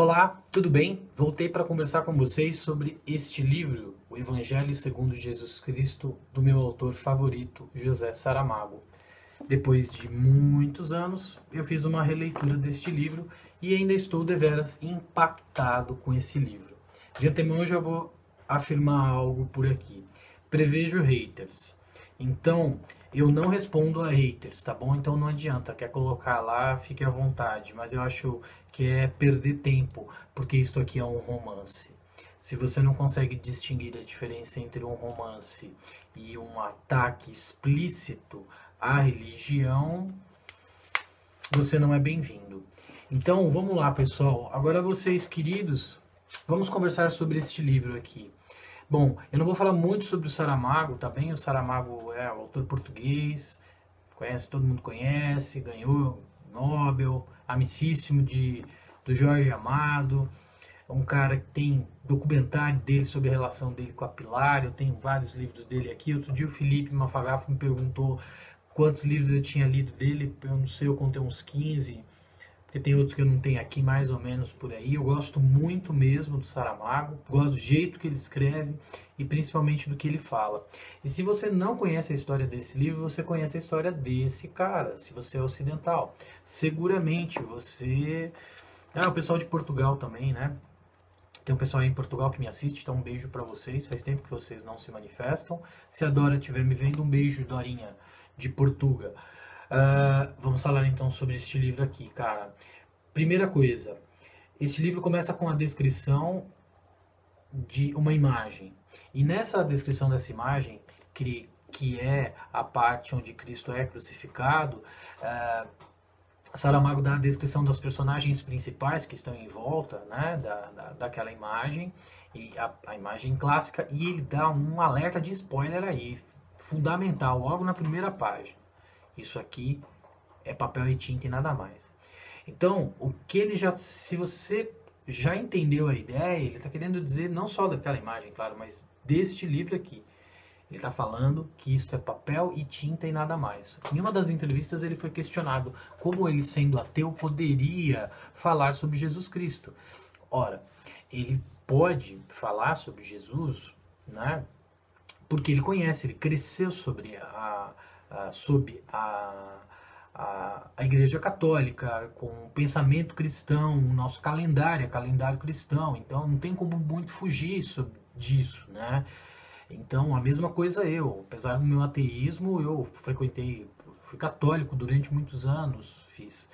Olá, tudo bem? Voltei para conversar com vocês sobre este livro, O Evangelho segundo Jesus Cristo, do meu autor favorito, José Saramago. Depois de muitos anos, eu fiz uma releitura deste livro e ainda estou deveras impactado com esse livro. De antemão, eu já vou afirmar algo por aqui. Prevejo haters. Então, eu não respondo a haters, tá bom? Então não adianta, quer colocar lá, fique à vontade, mas eu acho que é perder tempo, porque isto aqui é um romance. Se você não consegue distinguir a diferença entre um romance e um ataque explícito à religião, você não é bem-vindo. Então, vamos lá, pessoal. Agora vocês, queridos, vamos conversar sobre este livro aqui. Bom, eu não vou falar muito sobre o Saramago, tá bem? O Saramago é um autor português, todo mundo conhece, ganhou Nobel, amicíssimo do Jorge Amado, é um cara que tem documentário dele sobre a relação dele com a Pilar, eu tenho vários livros dele aqui. Outro dia o Felipe Mafagafo me perguntou quantos livros eu tinha lido dele, eu não sei, eu contei uns 15, porque tem outros que eu não tenho aqui, mais ou menos por aí. Eu gosto muito mesmo do Saramago, gosto do jeito que ele escreve e principalmente do que ele fala. E se você não conhece a história desse livro, você conhece a história desse cara, se você é ocidental. Seguramente você... o pessoal de Portugal também, né? Tem um pessoal aí em Portugal que me assiste, então um beijo pra vocês. Faz tempo que vocês não se manifestam. Se a Dora estiver me vendo, um beijo, Dorinha, de Portugal. Vamos falar então sobre este livro aqui, cara. Primeira coisa, este livro começa com a descrição de uma imagem. E nessa descrição dessa imagem, que é a parte onde Cristo é crucificado, Saramago dá a descrição das personagens principais que estão em volta, né, daquela imagem, e a imagem clássica, e ele dá um alerta de spoiler aí, fundamental, logo na primeira página. Isso aqui é papel e tinta e nada mais. Então, o que ele já, se você já entendeu a ideia, ele está querendo dizer não só daquela imagem, claro, mas deste livro aqui. Ele está falando que isso é papel e tinta e nada mais. Em uma das entrevistas ele foi questionado como ele, sendo ateu, poderia falar sobre Jesus Cristo. Ora, ele pode falar sobre Jesus, né? Porque ele conhece, ele cresceu sob a Igreja Católica, com o pensamento cristão, o nosso calendário, é calendário cristão, então não tem como muito fugir disso, né? Então, a mesma coisa eu, apesar do meu ateísmo, eu fui católico durante muitos anos, fiz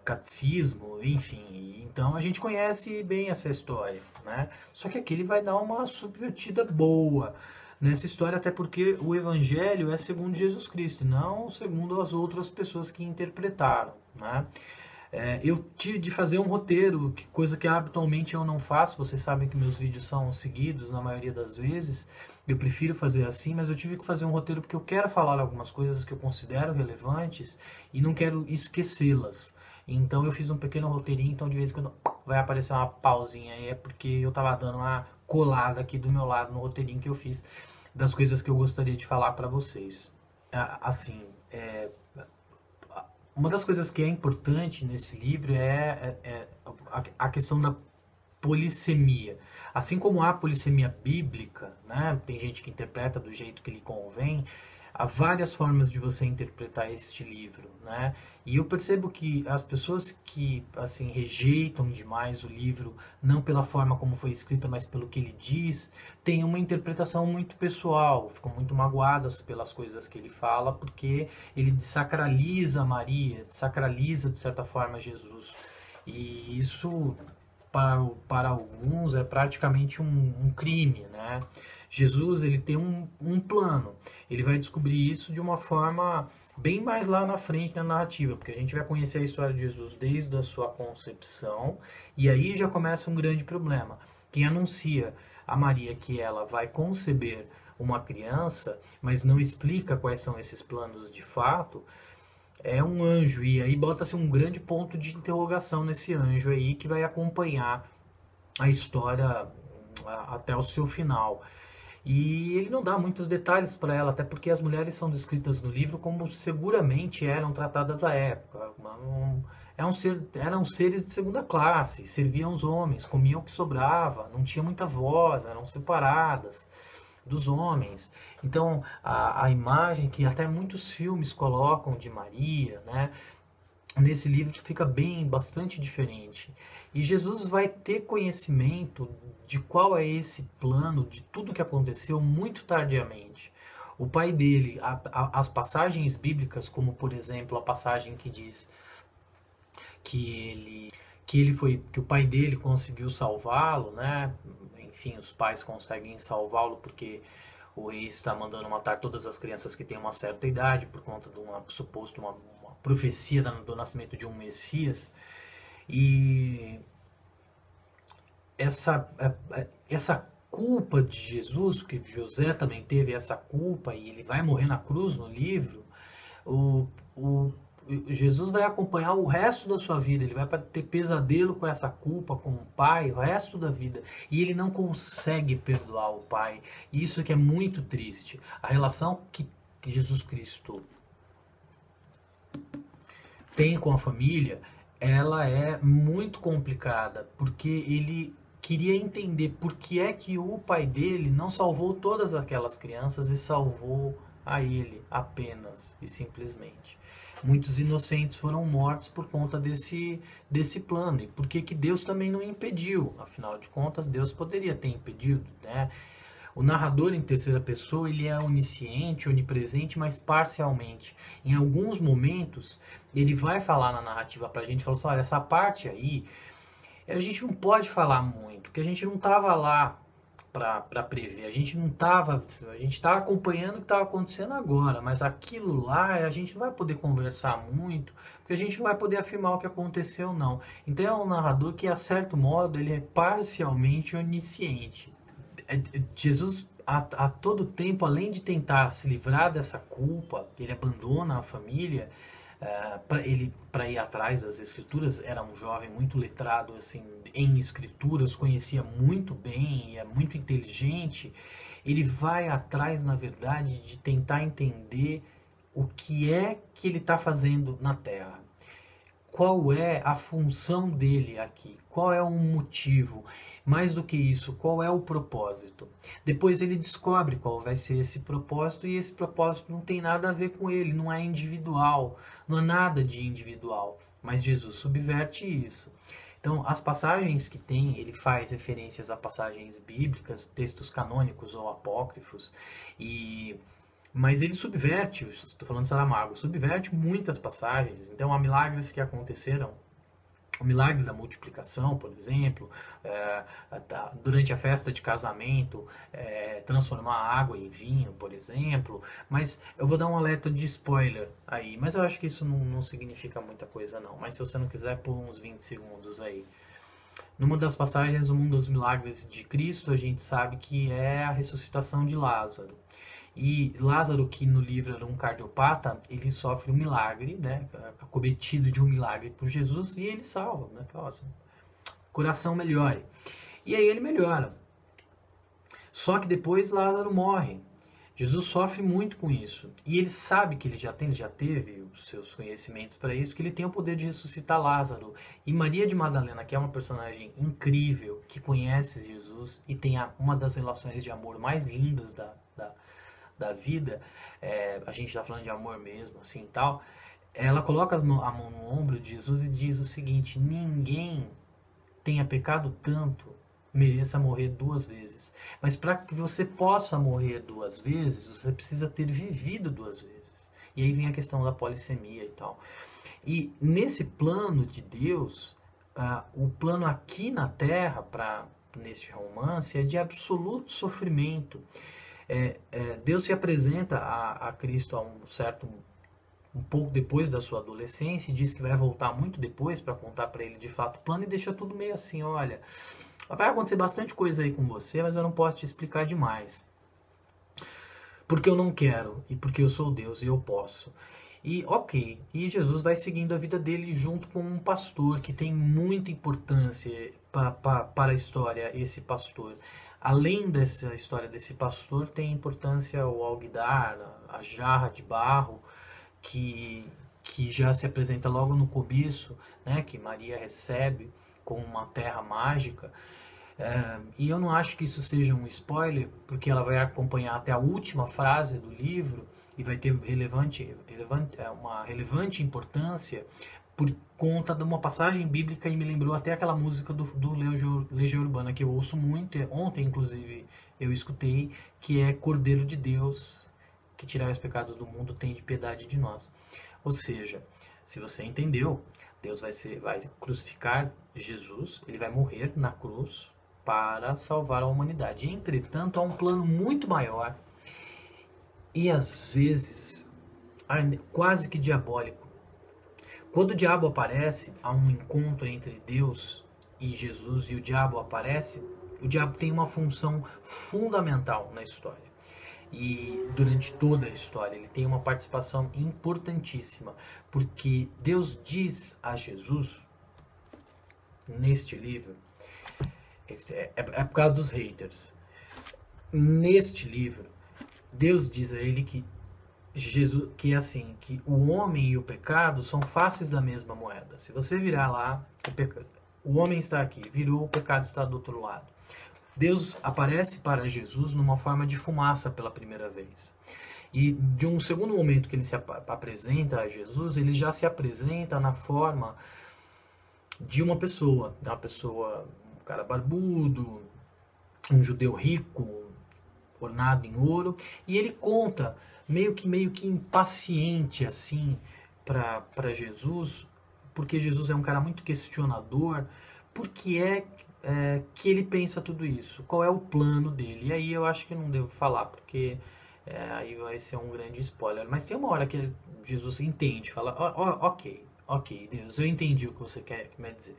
catecismo, enfim, então a gente conhece bem essa história, né? Só que aqui ele vai dar uma subvertida boa nessa história, até porque o Evangelho é segundo Jesus Cristo, não segundo as outras pessoas que interpretaram, né? Eu tive de fazer um roteiro, coisa que habitualmente eu não faço. Vocês sabem que meus vídeos são seguidos na maioria das vezes. Eu prefiro fazer assim, mas eu tive que fazer um roteiro porque eu quero falar algumas coisas que eu considero relevantes e não quero esquecê-las. Então eu fiz um pequeno roteirinho, então de vez em quando vai aparecer uma pausinha aí, é porque eu tava dando uma colada aqui do meu lado no roteirinho que eu fiz das coisas que eu gostaria de falar para vocês. Assim, uma das coisas que é importante nesse livro é a questão da polissemia. Assim como há polissemia bíblica, né? Tem gente que interpreta do jeito que lhe convém, há várias formas de você interpretar este livro, né? E eu percebo que as pessoas que assim rejeitam demais o livro, não pela forma como foi escrita, mas pelo que ele diz, têm uma interpretação muito pessoal, ficam muito magoadas pelas coisas que ele fala, porque ele desacraliza Maria, desacraliza de certa forma Jesus. E isso para alguns é praticamente um crime, né? Jesus, ele tem um plano, ele vai descobrir isso de uma forma bem mais lá na frente na narrativa, porque a gente vai conhecer a história de Jesus desde a sua concepção, e aí já começa um grande problema. Quem anuncia a Maria que ela vai conceber uma criança, mas não explica quais são esses planos de fato, é um anjo, e aí bota-se um grande ponto de interrogação nesse anjo aí, que vai acompanhar a história até o seu final. E ele não dá muitos detalhes para ela, até porque as mulheres são descritas no livro como seguramente eram tratadas à época. eram seres de segunda classe, serviam os homens, comiam o que sobrava, não tinha muita voz, eram separadas dos homens. Então, a imagem que até muitos filmes colocam de Maria, né, nesse livro fica bastante diferente. E Jesus vai ter conhecimento de qual é esse plano, de tudo que aconteceu muito tardiamente. O pai dele, as passagens bíblicas, como por exemplo a passagem que diz que o pai dele conseguiu salvá-lo, né? Enfim, os pais conseguem salvá-lo porque o rei está mandando matar todas as crianças que têm uma certa idade por conta de uma profecia do nascimento de um Messias. E essa culpa de Jesus, que José também teve essa culpa e ele vai morrer na cruz no livro, o Jesus vai acompanhar o resto da sua vida, ele vai ter pesadelo com essa culpa, com o pai, o resto da vida. E ele não consegue perdoar o pai. E isso que é muito triste. A relação que Jesus Cristo tem com a família, ela é muito complicada, porque ele queria entender por que é que o pai dele não salvou todas aquelas crianças e salvou a ele apenas e simplesmente. Muitos inocentes foram mortos por conta desse plano. E por que Deus também não impediu? Afinal de contas, Deus poderia ter impedido, né? O narrador em terceira pessoa, ele é onisciente, onipresente, mas parcialmente. Em alguns momentos, ele vai falar na narrativa pra gente, fala assim, olha, essa parte aí, a gente não pode falar muito, porque a gente não estava lá para prever, a gente estava acompanhando o que estava acontecendo agora, mas aquilo lá a gente não vai poder conversar muito, porque a gente não vai poder afirmar o que aconteceu não. Então é um narrador que, a certo modo, ele é parcialmente onisciente. Jesus, a todo tempo, além de tentar se livrar dessa culpa, ele abandona a família para ir atrás das escrituras. Era um jovem muito letrado assim, em escrituras, conhecia muito bem, é muito inteligente. Ele vai atrás, na verdade, de tentar entender o que é que ele está fazendo na Terra. Qual é a função dele aqui? Qual é o motivo? Mais do que isso, qual é o propósito? Depois ele descobre qual vai ser esse propósito, e esse propósito não tem nada a ver com ele, não é individual, não é nada de individual. Mas Jesus subverte isso. Então, as passagens que tem, ele faz referências a passagens bíblicas, textos canônicos ou apócrifos, mas ele subverte, estou falando de Saramago, subverte muitas passagens. Então, há milagres que aconteceram. O milagre da multiplicação, por exemplo, durante a festa de casamento, transformar água em vinho, por exemplo. Mas eu vou dar um alerta de spoiler aí, mas eu acho que isso não significa muita coisa não. Mas se você não quiser, por uns 20 segundos aí. Numa das passagens, um dos milagres de Cristo, a gente sabe que é a ressuscitação de Lázaro. E Lázaro, que no livro era um cardiopata, ele sofre um milagre, né, acometido de um milagre por Jesus, e ele salva, né, fala assim, coração melhore. E aí ele melhora. Só que depois Lázaro morre. Jesus sofre muito com isso. E ele sabe que ele já teve os seus conhecimentos para isso, que ele tem o poder de ressuscitar Lázaro. E Maria de Madalena, que é uma personagem incrível, que conhece Jesus e tem uma das relações de amor mais lindas da vida, a gente está falando de amor mesmo, assim e tal, ela coloca a mão no ombro de Jesus e diz o seguinte: ninguém tenha pecado tanto mereça morrer 2 vezes. Mas para que você possa morrer 2 vezes, você precisa ter vivido 2 vezes. E aí vem a questão da polissemia e tal. E nesse plano de Deus, o plano aqui na Terra, nesse romance, é de absoluto sofrimento. Deus se apresenta a Cristo um pouco depois da sua adolescência, e diz que vai voltar muito depois para contar para ele de fato o plano, e deixa tudo meio assim: olha, vai acontecer bastante coisa aí com você, mas eu não posso te explicar demais, porque eu não quero, e porque eu sou Deus e eu posso. E ok, e Jesus vai seguindo a vida dele junto com um pastor que tem muita importância para a história. Esse pastor, além dessa história desse pastor, tem importância o alguidar, a jarra de barro, que que já se apresenta logo no começo, né, que Maria recebe com uma terra mágica. E eu não acho que isso seja um spoiler, porque ela vai acompanhar até a última frase do livro e vai ter uma relevante importância por conta de uma passagem bíblica, e me lembrou até aquela música do Legião Urbana, que eu ouço muito, ontem inclusive eu escutei, que é Cordeiro de Deus, que tirar os pecados do mundo, tem de piedade de nós. Ou seja, se você entendeu, Deus vai crucificar Jesus, ele vai morrer na cruz para salvar a humanidade. Entretanto, há um plano muito maior e às vezes quase que diabólico. Quando o diabo aparece, há um encontro entre Deus e Jesus, e o diabo aparece, o diabo tem uma função fundamental na história. E durante toda a história ele tem uma participação importantíssima, porque Deus diz a Jesus, neste livro, é por causa dos haters, neste livro, Deus diz a ele que Jesus, que é assim, que o homem e o pecado são faces da mesma moeda. Se você virar lá, o homem está aqui, virou, o pecado está do outro lado. Deus aparece para Jesus numa forma de fumaça pela primeira vez. E de um segundo momento que ele se apresenta a Jesus, ele já se apresenta na forma de uma pessoa, um cara barbudo, um judeu rico, ornado em ouro, e ele conta meio que impaciente assim para Jesus, porque Jesus é um cara muito questionador, porque que ele pensa tudo isso, qual é o plano dele. E aí eu acho que não devo falar, porque aí vai ser um grande spoiler, mas tem uma hora que Jesus entende, fala, ok, Deus, eu entendi o que você quer me dizer,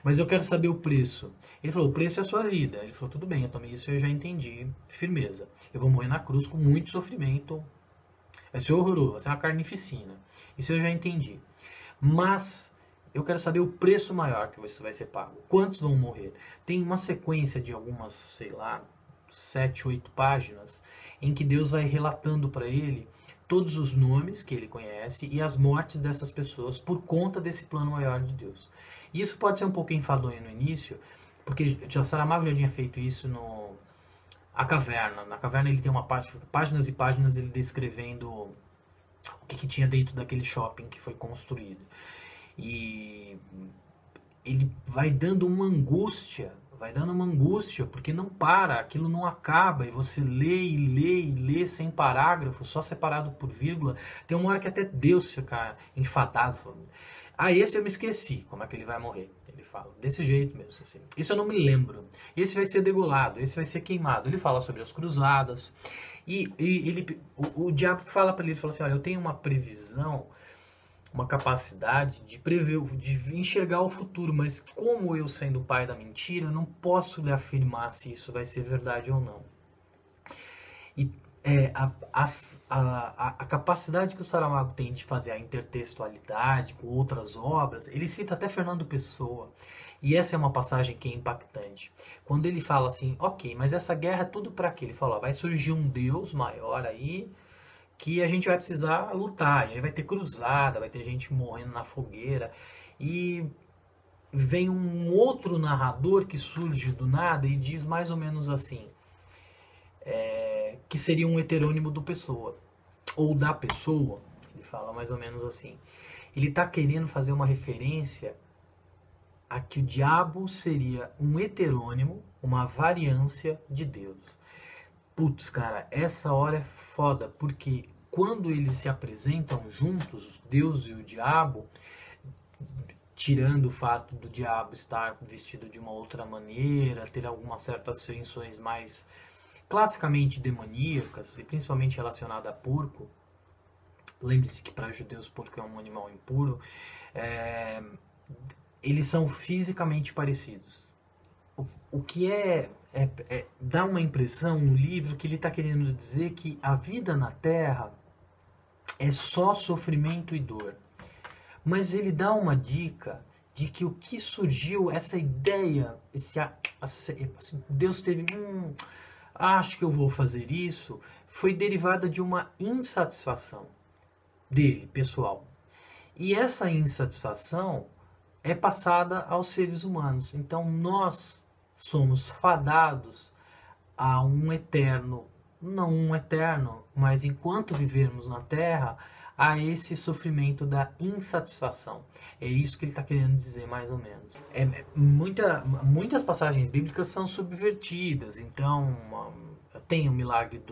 mas eu quero saber o preço. Ele falou, o preço é a sua vida. Ele falou, tudo bem, eu também isso eu já entendi, firmeza. Eu vou morrer na cruz com muito sofrimento, vai ser horroroso, vai ser uma carnificina. Isso eu já entendi. Mas eu quero saber o preço maior que isso vai ser pago. Quantos vão morrer? Tem uma sequência de algumas, sei lá, 7, 8 páginas, em que Deus vai relatando para ele todos os nomes que ele conhece e as mortes dessas pessoas por conta desse plano maior de Deus. E isso pode ser um pouco enfadonho no início, porque Saramago já tinha feito isso no A Caverna. Na Caverna ele tem páginas e páginas ele descrevendo o que tinha dentro daquele shopping que foi construído. E ele vai dando uma angústia, porque não para, aquilo não acaba, e você lê e lê e lê sem parágrafo, só separado por vírgula. Tem uma hora que até Deus fica enfadado, falando, esse eu me esqueci, como é que ele vai morrer? Ele fala, desse jeito mesmo, assim. Isso eu não me lembro. Esse vai ser degolado, esse vai ser queimado. Ele fala sobre as cruzadas, e o diabo fala para ele, fala assim, olha, eu tenho uma previsão, uma capacidade de prever, de enxergar o futuro, mas como eu sendo o pai da mentira, eu não posso lhe afirmar se isso vai ser verdade ou não. E a capacidade que o Saramago tem de fazer a intertextualidade com outras obras, ele cita até Fernando Pessoa, e essa é uma passagem que é impactante. Quando ele fala assim, ok, mas essa guerra é tudo para quê? Ele fala, vai surgir um Deus maior aí, que a gente vai precisar lutar, e aí vai ter cruzada, vai ter gente morrendo na fogueira, e vem um outro narrador que surge do nada e diz mais ou menos assim, que seria um heterônimo do Pessoa, ou da Pessoa, ele fala mais ou menos assim. Ele está querendo fazer uma referência a que o diabo seria um heterônimo, uma variância de Deus. Putz, cara, essa hora é foda, porque quando eles se apresentam juntos, Deus e o diabo, tirando o fato do diabo estar vestido de uma outra maneira, ter algumas certas feições mais classicamente demoníacas, e principalmente relacionada a porco, lembre-se que para judeus porco é um animal impuro, eles são fisicamente parecidos. O que dá uma impressão no livro que ele está querendo dizer que a vida na Terra é só sofrimento e dor. Mas ele dá uma dica de que o que surgiu, essa ideia, Deus teve acho que eu vou fazer isso, foi derivada de uma insatisfação dele, pessoal. E essa insatisfação é passada aos seres humanos. Então nós somos fadados a um eterno, não um eterno, mas enquanto vivermos na Terra, a esse sofrimento da insatisfação. É isso que ele está querendo dizer, mais ou menos. Muitas passagens bíblicas são subvertidas. Então, tem o milagre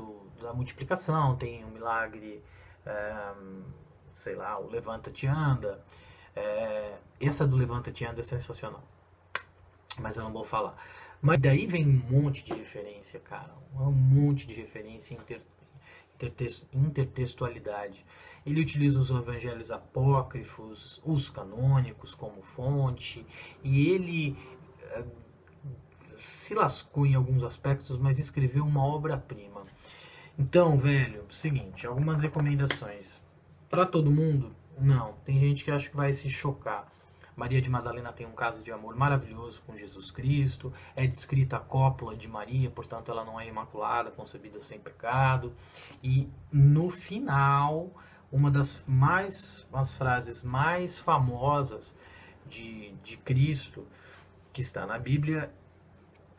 da multiplicação, tem o milagre, sei lá, o levanta-te e anda. Essa do levanta-te e anda é sensacional, mas eu não vou falar. Mas daí vem um monte de referência, cara. Um monte de referência intertextualidade. Ele utiliza os evangelhos apócrifos, os canônicos como fonte, e ele se lascou em alguns aspectos, mas escreveu uma obra-prima. Então, velho, seguinte, algumas recomendações. Para todo mundo? Não. Tem gente que acha que vai se chocar. Maria de Madalena tem um caso de amor maravilhoso com Jesus Cristo, é descrita a cópula de Maria, portanto ela não é imaculada, concebida sem pecado. E no final, uma das as frases mais famosas de Cristo, que está na Bíblia,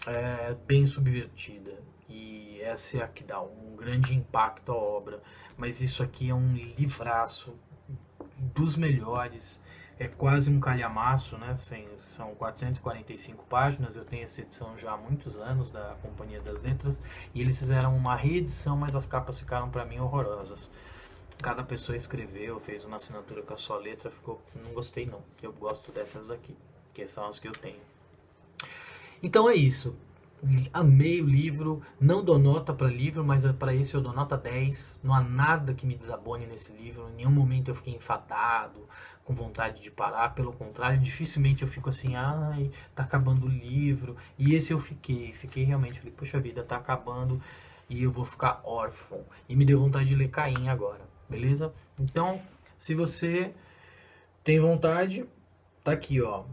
é bem subvertida. E essa é a que dá um grande impacto à obra. Mas isso aqui é um livraço dos melhores. É quase um calhamaço, né? São 445 páginas. Eu tenho essa edição já há muitos anos da Companhia das Letras e eles fizeram uma reedição, mas as capas ficaram para mim horrorosas. Cada pessoa escreveu, fez uma assinatura com a sua letra, não gostei não. Eu gosto dessas aqui, que são as que eu tenho. Então é isso. Amei o livro, não dou nota para livro, mas para esse eu dou nota 10. Não há nada que me desabone nesse livro, em nenhum momento eu fiquei enfadado, com vontade de parar, pelo contrário, dificilmente eu fico assim, ai, tá acabando o livro. E esse eu fiquei realmente, falei, poxa vida, tá acabando e eu vou ficar órfão. E me deu vontade de ler Caim agora, beleza? Então, se você tem vontade, tá aqui, ó,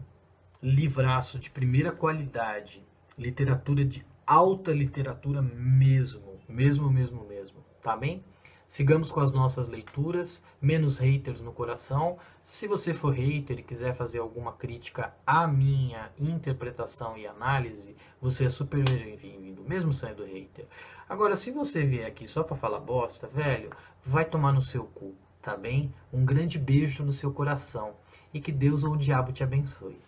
livraço de primeira qualidade, literatura de alta literatura mesmo, tá bem? Sigamos com as nossas leituras, menos haters no coração. Se você for hater e quiser fazer alguma crítica à minha interpretação e análise, você é super bem-vindo, mesmo sendo hater. Agora, se você vier aqui só pra falar bosta, velho, vai tomar no seu cu, tá bem? Um grande beijo no seu coração e que Deus ou o diabo te abençoe.